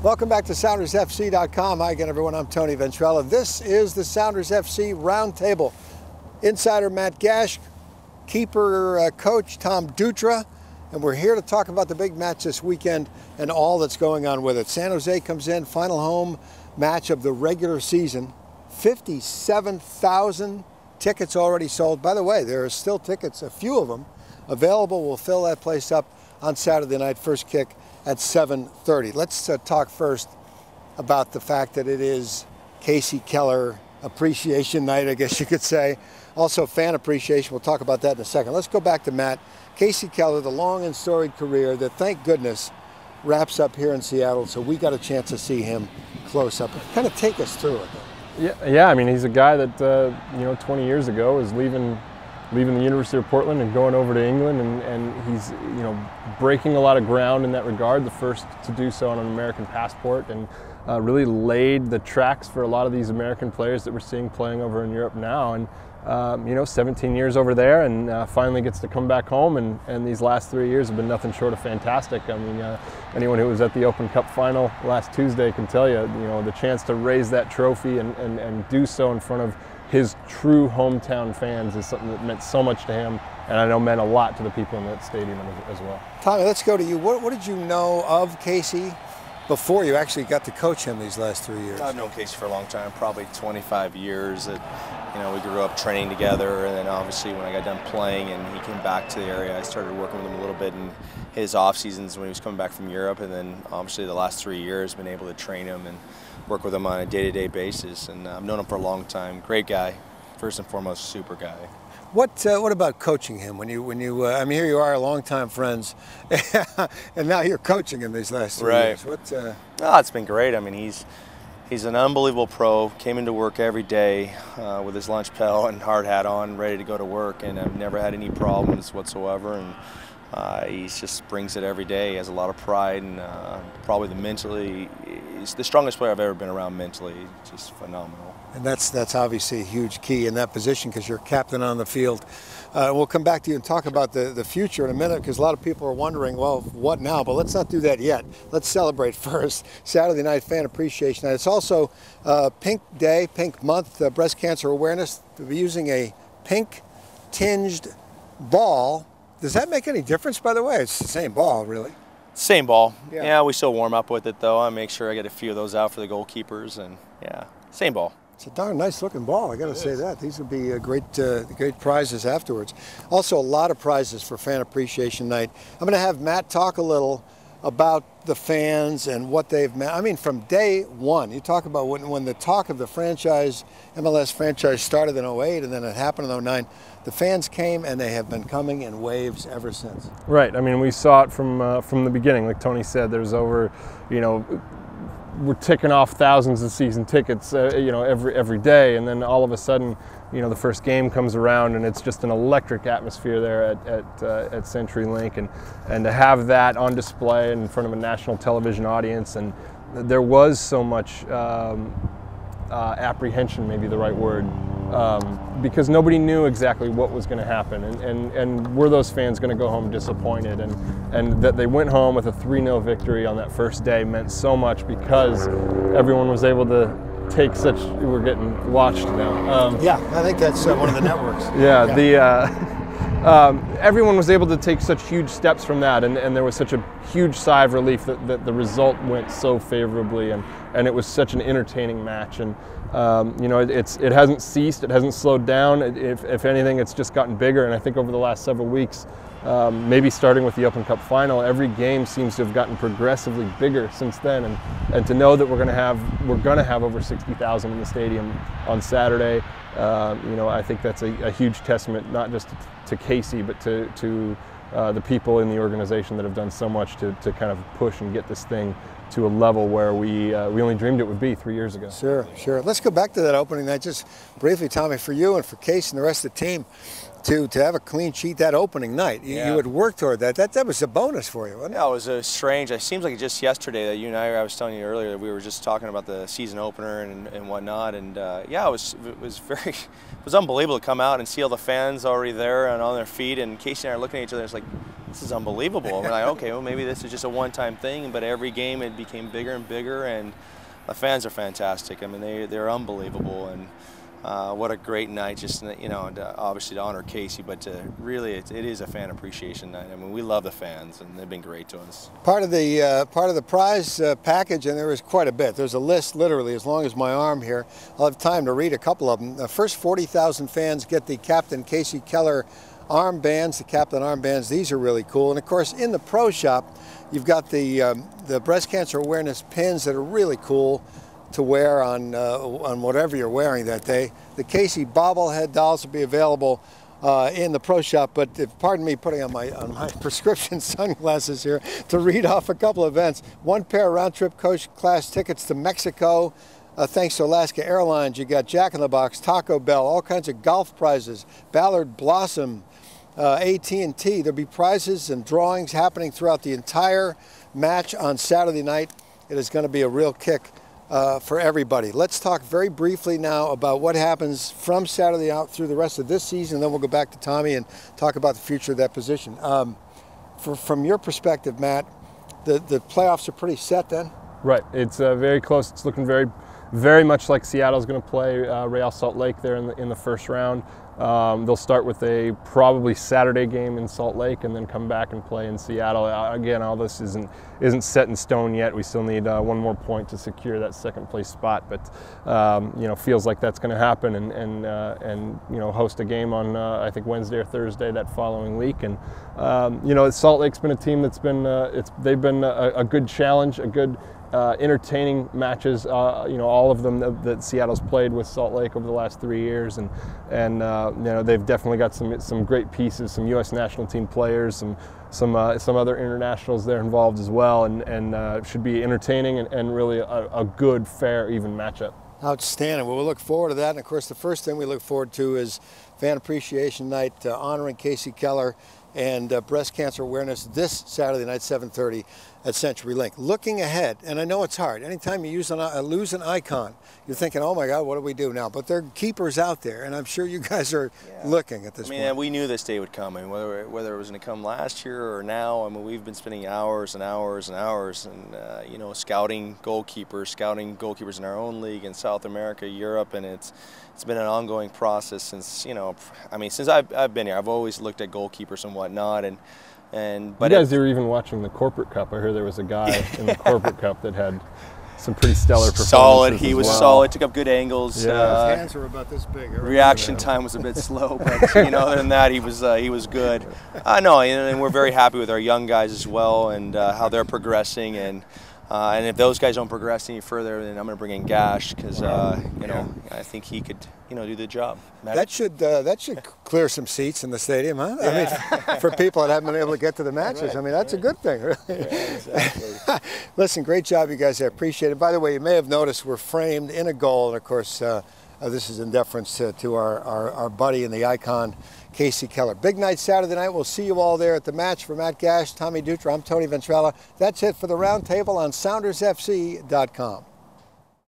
Welcome back to SoundersFC.com. Hi again, everyone. I'm Tony Ventrella. This is the Sounders FC Roundtable. Insider Matt Gash, keeper coach Tom Dutra, and we're here to talk about the big match this weekend and all that's going on with it. San Jose comes in, final home match of the regular season. 57,000 tickets already sold. By the way, there are still tickets, a few of them, available. We'll fill that place up on Saturday night, first kick at 7:30. Let's talk first about the fact that it is Kasey Keller Appreciation Night, I guess you could say. Also fan appreciation. We'll talk about that in a second. Let's go back to Matt. Kasey Keller, the long and storied career that, thank goodness, wraps up here in Seattle, so we got a chance to see him close up. Kind of take us through it. Yeah. I mean, he's a guy that 20 years ago was leaving the University of Portland and going over to England, and he's breaking a lot of ground in that regard. The first to do so on an American passport, and really laid the tracks for a lot of these American players that we're seeing playing over in Europe now. And 17 years over there, and finally gets to come back home, and these last 3 years have been nothing short of fantastic. I mean, anyone who was at the Open Cup final last Tuesday can tell you, the chance to raise that trophy and do so in front of his true hometown fans is something that meant so much to him, and I know meant a lot to the people in that stadium as well. Tommy, let's go to you. What did you know of Kasey before you actually got to coach him these last 3 years? I've known Kasey for a long time, probably 25 years. We grew up training together, and then obviously when I got done playing and he came back to the area, I started working with him a little bit in his off seasons when he was coming back from Europe, and then obviously the last 3 years been able to train him and work with him on a day-to-day basis. And I've known him for a long time. Great guy, first and foremost, super guy. What about coaching him? When you I mean, here you are, longtime friends, and now you're coaching him these last 3 years. It's been great. I mean, he's an unbelievable pro. Came into work every day with his lunch pail and hard hat on, ready to go to work, and I've never had any problems whatsoever. And he just brings it every day. He has a lot of pride, and probably he's the strongest player I've ever been around mentally. Just phenomenal. And that's obviously a huge key in that position because you're captain on the field. We'll come back to you and talk about the future in a minute, because a lot of people are wondering, well, what now? But let's not do that yet. Let's celebrate first. Saturday night, Fan Appreciation Night. It's also Pink Day, Pink Month, Breast Cancer Awareness. We'll be using a pink-tinged ball. Does that make any difference, by the way? It's the same ball, really. Same ball. Yeah, we still warm up with it, though. I make sure I get a few of those out for the goalkeepers, and yeah, same ball. It's a darn nice looking ball, I got to say that. These would be great prizes afterwards. Also, a lot of prizes for Fan Appreciation Night. I'm going to have Matt talk a little about the fans and what they've meant. I mean, from day one, you talk about when the talk of the MLS franchise started in 08 and then it happened in 09, the fans came and they have been coming in waves ever since. Right. I mean, we saw it from the beginning. Like Tony said, there's over, we're ticking off thousands of season tickets, every day, and then all of a sudden, the first game comes around and it's just an electric atmosphere there at CenturyLink, and to have that on display in front of a national television audience, and there was so much apprehension, maybe the right word, because nobody knew exactly what was going to happen, and were those fans going to go home disappointed, and that they went home with a 3-0 victory on that first day meant so much, because everyone was able to take we're getting watched now. Yeah, I think that's one of the networks. Everyone was able to take such huge steps from that, and there was such a huge sigh of relief that the result went so favorably, and it was such an entertaining match, and it hasn't ceased, it hasn't slowed down. If anything, it's just gotten bigger, and I think over the last several weeks, maybe starting with the Open Cup final, every game seems to have gotten progressively bigger since then, and to know that we're going to have over 60,000 in the stadium on Saturday, I think that's a huge testament, not just to Kasey, but to the people in the organization that have done so much to kind of push and get this thing to a level where we only dreamed it would be 3 years ago. Sure. Let's go back to that opening night just briefly, Tommy, for you and for Kasey and the rest of the team. to have a clean sheet that opening night. You had worked toward that. That was a bonus for you, wasn't it? Yeah, it was strange. It seems like just yesterday that you and I was telling you earlier that we were just talking about the season opener and whatnot. And yeah, it was unbelievable to come out and see all the fans already there and on their feet. And Casey and I are looking at each other. It's like, this is unbelievable. And we're like, okay, well maybe this is just a one-time thing. But every game it became bigger and bigger, and the fans are fantastic. I mean, they're unbelievable. And what a great night, just, you know, obviously to honor Casey, but really it is a fan appreciation night. I mean, we love the fans, and they've been great to us. Part of the prize package, and there was quite a bit. There's a list literally as long as my arm here. I'll have time to read a couple of them. The first 40,000 fans get the Captain Casey Keller armbands, the Captain armbands. These are really cool. And of course, in the pro shop, you've got the breast cancer awareness pins that are really cool to wear on whatever you're wearing that day. The Casey bobblehead dolls will be available in the pro shop, but pardon me putting on my prescription sunglasses here to read off a couple of events. 1 pair of round-trip coach class tickets to Mexico, thanks to Alaska Airlines. You got Jack in the Box, Taco Bell, all kinds of golf prizes, Ballard Blossom, AT&T. There'll be prizes and drawings happening throughout the entire match on Saturday night. It is going to be a real kick for everybody. Let's talk very briefly now about what happens from Saturday out through the rest of this season, and then we'll go back to Tommy and talk about the future of that position. From your perspective, Matt, the playoffs are pretty set then? Right. It's very close. It's looking very much like Seattle's going to play Real Salt Lake there in the first round. They'll start with a probably Saturday game in Salt Lake and then come back and play in Seattle. Again, all this isn't set in stone yet. We still need one more point to secure that second place spot, but you know, feels like that's going to happen, and you know, host a game on I think Wednesday or Thursday that following week. And you know, Salt Lake's been a team that's been they've been a good challenge, a good entertaining matches, you know, all of them that Seattle's played with Salt Lake over the last 3 years, and you know, they've definitely got some great pieces, some U.S. national team players, some other internationals there involved as well, and should be entertaining and really a good, fair, even matchup. Outstanding. Well, we'll look forward to that. And of course, the first thing we look forward to is Fan Appreciation Night, honoring Casey Keller and breast cancer awareness this Saturday night, 7:30 at CenturyLink. Looking ahead, and I know it's hard. Anytime you lose an icon, you're thinking, oh my God, what do we do now? But there are keepers out there, and I'm sure you guys are looking at this point. I mean, we knew this day would come, and whether it was going to come last year or now, I mean, we've been spending hours and hours and hours, and you know, scouting goalkeepers in our own league in South America, Europe, and it's been an ongoing process since, you know, I mean, since I've been here. I've always looked at goalkeepers and whatnot, but you guys are even watching the Corporate Cup. I heard there was a guy in the Corporate Cup that had some pretty stellar performances. Solid. He was solid. Took up good angles. Yeah. His hands were about this big. Reaction time was a bit slow, but you know, other than that, he was good. No, and we're very happy with our young guys as well, and how they're progressing. And if those guys don't progress any further, then I'm going to bring in Gash, because you know, I think he could, you know, do the job. That should clear some seats in the stadium, huh? Yeah. I mean, for people that haven't been able to get to the matches, right, I mean, that's a good thing, really. Yeah, exactly. Listen, great job, you guys. I appreciate it. By the way, you may have noticed we're framed in a goal, and of course, this is in deference to our buddy and the icon, Casey Keller. Big night Saturday night. We'll see you all there at the match. For Matt Gash, Tommy Dutra, I'm Tony Ventrella. That's it for the Roundtable on SoundersFC.com.